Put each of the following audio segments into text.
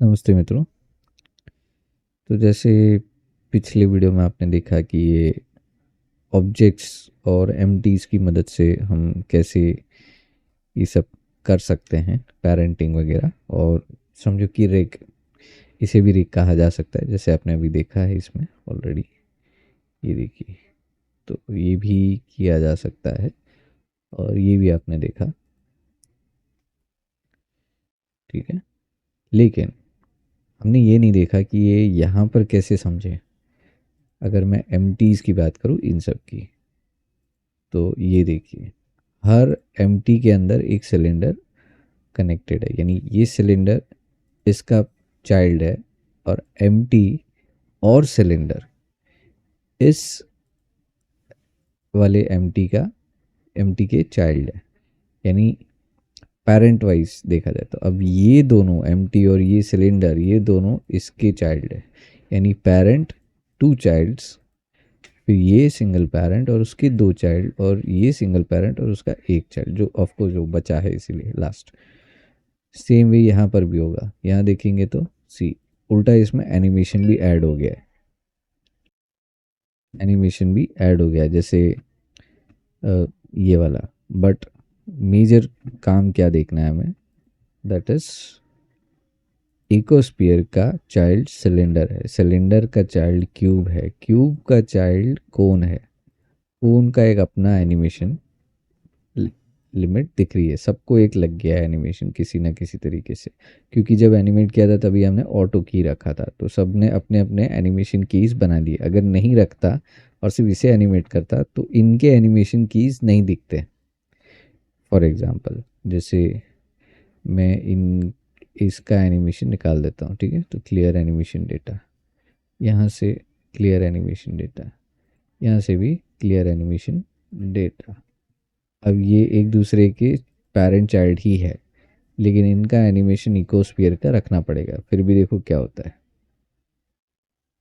नमस्ते मित्रों। तो जैसे पिछले वीडियो में आपने देखा कि ये ऑब्जेक्ट्स और एमटीज की मदद से हम कैसे ये सब कर सकते हैं, पेरेंटिंग वगैरह। और समझो कि रिग, इसे भी रिग कहा जा सकता है, जैसे आपने अभी देखा है इसमें ऑलरेडी। ये देखिए, तो ये भी किया जा सकता है और ये भी आपने देखा, ठीक है। लेकिन हमने ये नहीं देखा कि ये यहाँ पर कैसे समझे। अगर मैं एमटीज की बात करूँ इन सब की, तो ये देखिए, हर एमटी के अंदर एक सिलेंडर कनेक्टेड है, यानी ये सिलेंडर इसका चाइल्ड है, और एमटी और सिलेंडर इस वाले एमटी के चाइल्ड है। यानी पेरेंट वाइज देखा जाए तो अब ये दोनों एमटी और ये सिलेंडर, ये दोनों इसके चाइल्ड है। यानी पेरेंट, टू चाइल्ड्स, फिर ये सिंगल पेरेंट और उसके दो चाइल्ड, और ये सिंगल पेरेंट और उसका एक चाइल्ड, जो ऑफकोर्स जो बचा है इसीलिए लास्ट। सेम वे यहाँ पर भी होगा। यहाँ देखेंगे तो सी उल्टा इसमें एनिमेशन भी ऐड हो गया है। एनिमेशन भी ऐड हो गया है, जैसे ये वाला। बट मेजर काम क्या देखना है हमें, दैट इज इकोस्फीयर का चाइल्ड सिलेंडर है, सिलेंडर का चाइल्ड क्यूब है, क्यूब का चाइल्ड कोन है, कोन का एक अपना एनिमेशन लिमिट दिख रही है। सबको एक लग गया है एनिमेशन किसी ना किसी तरीके से, क्योंकि जब एनिमेट किया था तभी हमने ऑटो की रखा था, तो सब ने अपने अपने एनिमेशन कीज बना लिए। अगर नहीं रखता और सिर्फ इसे एनिमेट करता तो इनके एनिमेशन कीज नहीं दिखते। फॉर एग्जांपल, जैसे मैं इन इसका एनिमेशन निकाल देता हूँ, ठीक है। तो क्लियर एनिमेशन डेटा, यहाँ से क्लियर एनिमेशन डेटा, यहाँ से भी क्लियर एनिमेशन डेटा। अब ये एक दूसरे के पेरेंट चाइल्ड ही है, लेकिन इनका एनिमेशन इकोस्फीयर का रखना पड़ेगा। फिर भी देखो क्या होता है,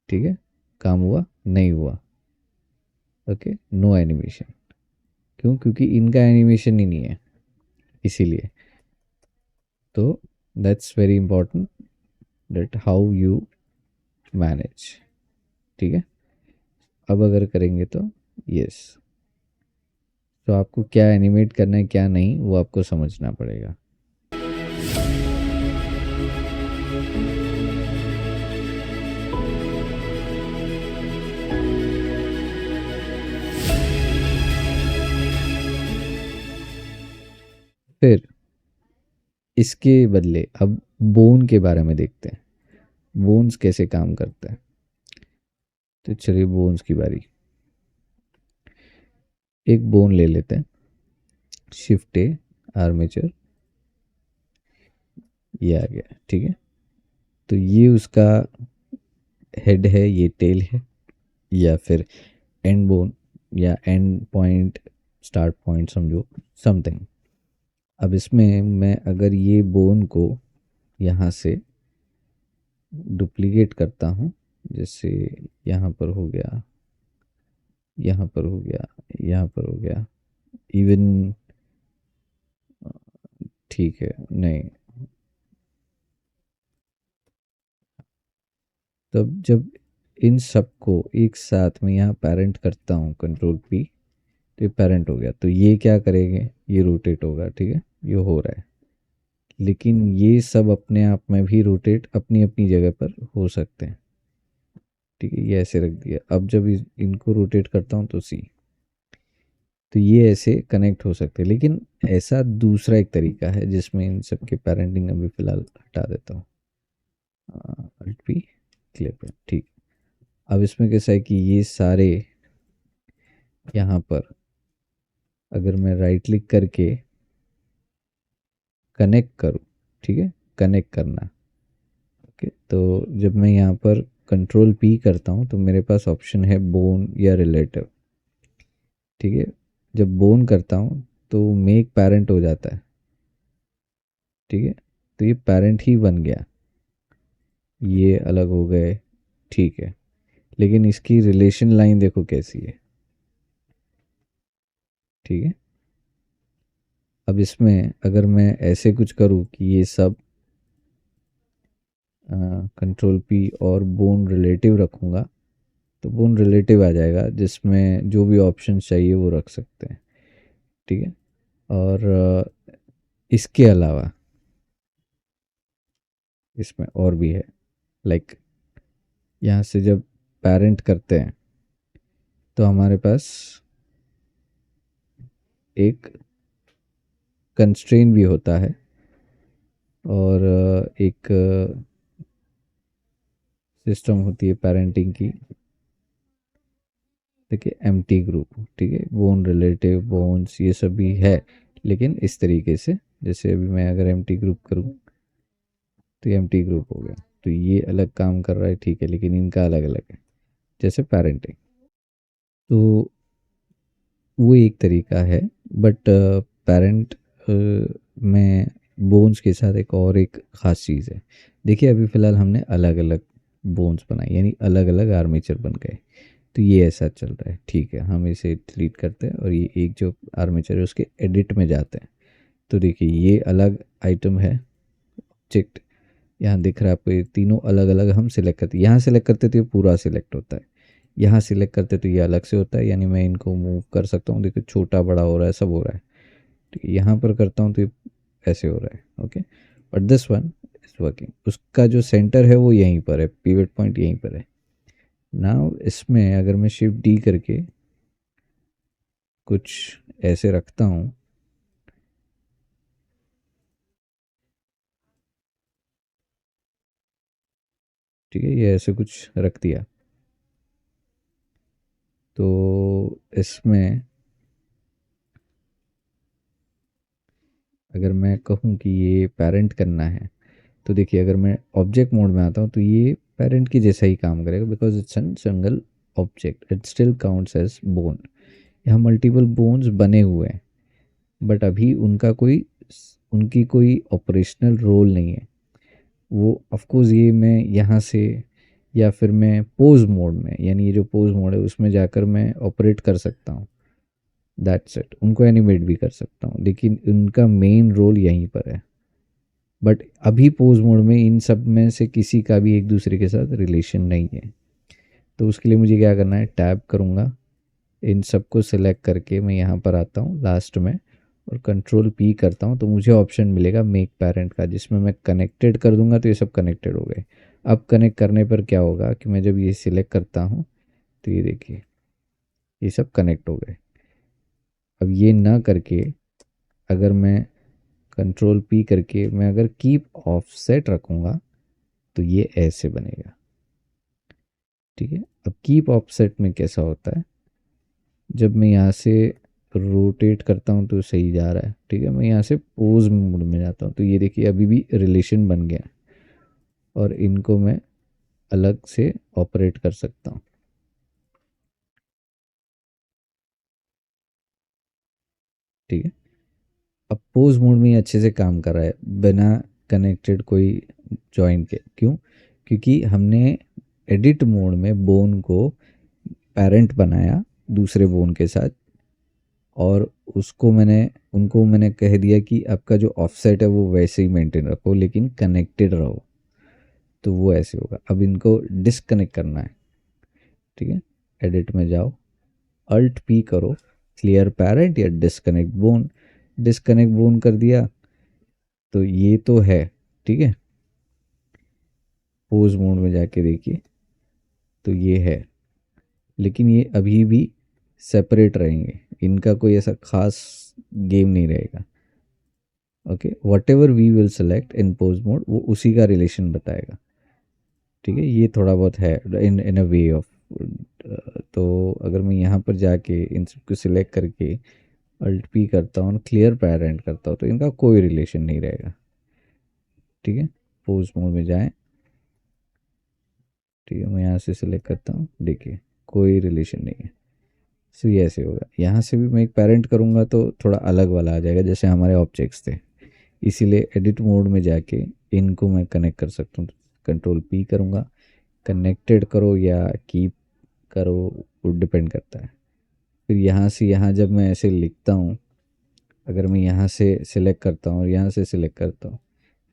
ठीक है। काम हुआ नहीं हुआ, ओके, नो एनिमेशन। क्यों? क्योंकि इनका एनिमेशन ही नहीं है, इसीलिए। तो that's very important, that how you manage, ठीक है। अब अगर करेंगे तो यस, तो आपको क्या एनिमेट करना है क्या नहीं, वो आपको समझना पड़ेगा। फिर इसके बदले अब बोन के बारे में देखते हैं, बोन्स कैसे काम करते हैं। तो चलिए बोन्स की बारी। एक बोन ले लेते हैं, शिफ्ट ए, आर्मेचर, ये आ गया, ठीक है। तो ये उसका हेड है, ये टेल है, या फिर एंड बोन, या एंड पॉइंट, स्टार्ट पॉइंट, समझो समथिंग। अब इसमें मैं अगर ये बोन को यहाँ से डुप्लीकेट करता हूँ, जैसे यहाँ पर हो गया, यहाँ पर हो गया, यहाँ पर हो गया, इवन, ठीक है, नहीं। तब जब इन सबको एक साथ में यहाँ पेरेंट करता हूँ, कंट्रोल पी, तो ये पेरेंट हो गया। तो ये क्या करेंगे, ये रोटेट होगा, ठीक है, ये हो रहा है। लेकिन ये सब अपने आप में भी रोटेट अपनी अपनी जगह पर हो सकते हैं, ठीक है। ये ऐसे रख दिया। अब जब इनको रोटेट करता हूँ तो सी, तो ये ऐसे कनेक्ट हो सकते हैं। लेकिन ऐसा दूसरा एक तरीका है जिसमें इन सब के पेरेंटिंग अभी फ़िलहाल हटा देता हूँ, अल्ट पी, क्लियर पे, ठीक। अब इसमें कैसा है कि ये सारे यहाँ पर अगर मैं राइट क्लिक करके कनेक्ट करूँ, ठीक है, कनेक्ट करना, ओके। तो जब मैं यहाँ पर कंट्रोल पी करता हूँ तो मेरे पास ऑप्शन है बोन या रिलेटिव, ठीक है। जब बोन करता हूँ तो मेक पेरेंट हो जाता है, ठीक है। तो ये पेरेंट ही बन गया, ये अलग हो गए, ठीक है। लेकिन इसकी रिलेशन लाइन देखो कैसी है, ठीक है। अब इसमें अगर मैं ऐसे कुछ करूँ कि ये सब कंट्रोल पी और बोन रिलेटिव रखूँगा तो बोन रिलेटिव आ जाएगा, जिसमें जो भी ऑप्शन चाहिए वो रख सकते हैं। ठीक है। और इसके अलावा इसमें और भी है, लाइक यहाँ से जब पेरेंट करते हैं तो हमारे पास एक कंस्ट्रेन भी होता है और एक सिस्टम होती है पेरेंटिंग की। देखिए एम्प्टी ग्रुप, ठीक है, बोन रिलेटिव बोन्स ये सब भी है, लेकिन इस तरीके से, जैसे अभी मैं अगर एम्प्टी ग्रुप करूँ तो ये एम्प्टी ग्रुप हो गया, तो ये अलग काम कर रहा है, ठीक है, लेकिन इनका अलग अलग है, जैसे पेरेंटिंग। तो वो एक तरीका है। बट पेरेंट में बोन्स के साथ एक और एक ख़ास चीज़ है। देखिए अभी फ़िलहाल हमने अलग अलग बोन्स बनाए, यानी अलग अलग आर्मेचर बन गए, तो ये ऐसा चल रहा है, ठीक है, हम इसे डिलीट करते हैं और ये एक जो आर्मेचर है उसके एडिट में जाते हैं। तो देखिए ये अलग आइटम है, ऑब्जेक्ट यहाँ दिख रहा है आपको, ये तीनों अलग अलग हम सिलेक्ट करते हैं। यहाँ सिलेक्ट करते तो ये पूरा सिलेक्ट होता है, यहाँ सिलेक्ट करते तो ये अलग से होता है, यानी मैं इनको मूव कर सकता हूँ, देखिए छोटा बड़ा हो रहा है, सब हो रहा है, ठीक है। यहाँ पर करता हूँ तो ये ऐसे हो रहा है, okay. But this one is working, उसका जो सेंटर है वो यहीं पर है, पिवट पॉइंट यहीं पर है। नाउ इसमें अगर मैं शिफ्ट डी करके कुछ ऐसे रखता हूँ, ठीक है, ये ऐसे कुछ रख दिया, तो इसमें अगर मैं कहूँ कि ये पेरेंट करना है, तो देखिए अगर मैं ऑब्जेक्ट मोड में आता हूँ तो ये पेरेंट की जैसा ही काम करेगा, because it's an single object, it still counts as bone. यहाँ मल्टीपल बोन्स बने हुए हैं, बट अभी उनकी कोई ऑपरेशनल रोल नहीं है। वो ऑफकोर्स ये मैं यहाँ से या फिर मैं पोज मोड में, यानी ये जो पोज मोड है उसमें जाकर मैं ऑपरेट कर सकता हूँ, दैट्स इट, उनको एनिमेट भी कर सकता हूँ, लेकिन उनका मेन रोल यहीं पर है। बट अभी पोज मोड में इन सब में से किसी का भी एक दूसरे के साथ रिलेशन नहीं है। तो उसके लिए मुझे क्या करना है, टैब करूँगा, इन सबको सिलेक्ट करके मैं यहाँ पर आता हूँ लास्ट में और कंट्रोल पी करता हूँ, तो मुझे ऑप्शन मिलेगा मेक पेरेंट का, जिसमें मैं कनेक्टेड कर दूंगा तो ये सब कनेक्टेड हो गए। अब कनेक्ट करने पर क्या होगा कि मैं जब ये सिलेक्ट करता हूँ तो ये देखिए ये सब कनेक्ट हो गए। अब ये ना करके अगर मैं कंट्रोल पी करके मैं अगर कीप ऑफसेट रखूँगा तो ये ऐसे बनेगा, ठीक है। अब कीप ऑफसेट में कैसा होता है, जब मैं यहाँ से रोटेट करता हूँ तो सही जा रहा है, ठीक है, मैं यहाँ से पोज मोड में जाता हूँ तो ये देखिए अभी भी रिलेशन बन गया और इनको मैं अलग से ऑपरेट कर सकता हूँ, ठीक है। अब पोज मोड में ये अच्छे से काम कर रहा है बिना कनेक्टेड कोई जॉइन के, क्यों, क्योंकि हमने एडिट मोड में बोन को पेरेंट बनाया दूसरे बोन के साथ, और उसको मैंने उनको मैंने कह दिया कि आपका जो ऑफसेट है वो वैसे ही मेंटेन रखो लेकिन कनेक्टेड रहो, तो वो ऐसे होगा। अब इनको डिसकनेक्ट करना है, ठीक है, एडिट में जाओ, अल्ट पी करो, क्लियर पेरेंट या डिसकनेक्ट बोन, डिसकनेक्ट बोन कर दिया तो ये तो है, ठीक है। पोज मोड में जाके देखिए तो ये है, लेकिन ये अभी भी सेपरेट रहेंगे, इनका कोई ऐसा खास गेम नहीं रहेगा, okay. Whatever we will select in pose mode वो उसी का रिलेशन बताएगा, ठीक है। ये थोड़ा बहुत है इन इन अ वे ऑफ, तो अगर मैं यहाँ पर जाके इन सबको सिलेक्ट करके अल्ट पी करता हूँ, क्लियर पेरेंट करता हूँ, तो इनका कोई रिलेशन नहीं रहेगा, ठीक है। पोज मोड में जाएं, ठीक है, मैं यहाँ से सिलेक्ट करता हूँ, देखिए कोई रिलेशन नहीं है। सो ये ऐसे होगा, यहाँ से भी मैं एक पेरेंट करूँगा तो थोड़ा अलग वाला आ जाएगा, जैसे हमारे ऑब्जेक्ट्स थे, इसीलिए एडिट मोड में जाके इनको मैं कनेक्ट कर सकता हूँ, कंट्रोल पी करूँगा, कनेक्टेड करो या कीप करो वो डिपेंड करता है। फिर यहाँ से यहाँ जब मैं ऐसे लिखता हूँ, अगर मैं यहाँ से सिलेक्ट करता हूँ और यहाँ से सिलेक्ट करता हूँ,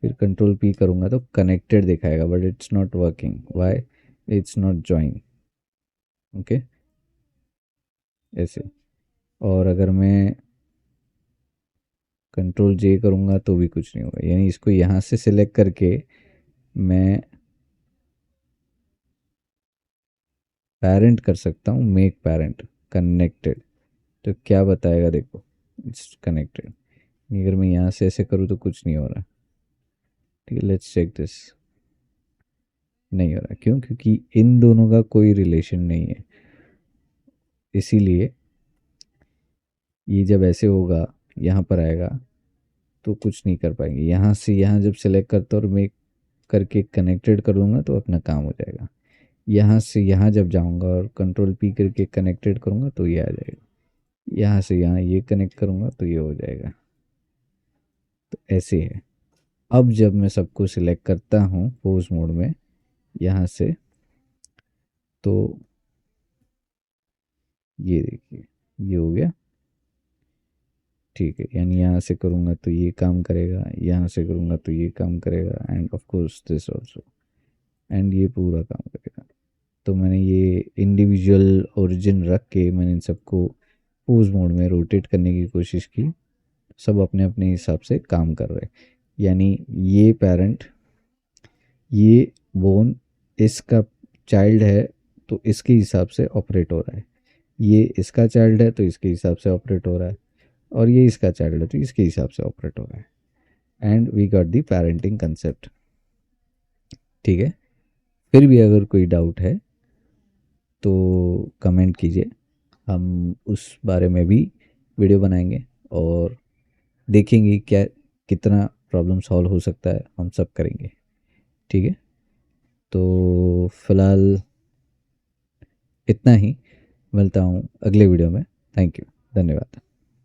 फिर कंट्रोल पी करूँगा तो कनेक्टेड दिखाएगा, but it's not working, why, it's not join. Okay, ऐसे। और अगर मैं कंट्रोल जे करूँगा तो भी कुछ नहीं होगा, यानी इसको यहाँ से सिलेक्ट करके मैं पेरेंट कर सकता हूँ, मेक पेरेंट कनेक्टेड, तो क्या बताएगा देखो, इट्स कनेक्टेड। अगर मैं यहाँ से ऐसे करूँ तो कुछ नहीं हो रहा। ठीक है, लेट्स चेक दिस। नहीं हो रहा, क्यों? क्योंकि इन दोनों का कोई रिलेशन नहीं है, इसीलिए ये जब ऐसे होगा, यहाँ पर आएगा तो कुछ नहीं कर पाएंगे। यहाँ से यहाँ जब सेलेक्ट करता और मैं करके कनेक्टेड कर दूंगा तो अपना काम हो जाएगा। यहाँ से यहाँ जब जाऊंगा और कंट्रोल पी करके कनेक्टेड करूंगा तो ये आ जाएगा। यहाँ से यहाँ ये कनेक्ट करूंगा तो ये हो जाएगा। तो ऐसे है। अब जब मैं सबको सिलेक्ट करता हूँ पोज मोड में यहाँ से, तो ये देखिए ये हो गया। ठीक है, यानी यहाँ से करूँगा तो ये काम करेगा, यहाँ से करूँगा तो ये काम करेगा, end of course this also, and ये पूरा काम करेगा। तो मैंने ये इंडिविजुअल ओरिजिन रख के मैंने इन सबको पोज मोड में रोटेट करने की कोशिश की। सब अपने अपने हिसाब से काम कर रहे हैं, यानी ये पेरेंट, ये बोन इसका चाइल्ड है तो इसके हिसाब से ऑपरेट हो रहा है, ये इसका चाइल्ड है तो इसके हिसाब से ऑपरेट हो रहा है, और ये इसका चाइल्ड है तो इसके हिसाब से ऑपरेट हो रहा है। And we got the parenting concept. ठीक है, फिर भी अगर कोई डाउट है तो कमेंट कीजिए, हम उस बारे में भी वीडियो बनाएंगे और देखेंगे क्या कितना प्रॉब्लम सॉल्व हो सकता है, हम सब करेंगे। ठीक है, तो फिलहाल इतना ही, मिलता हूँ अगले वीडियो में। थैंक यू, धन्यवाद।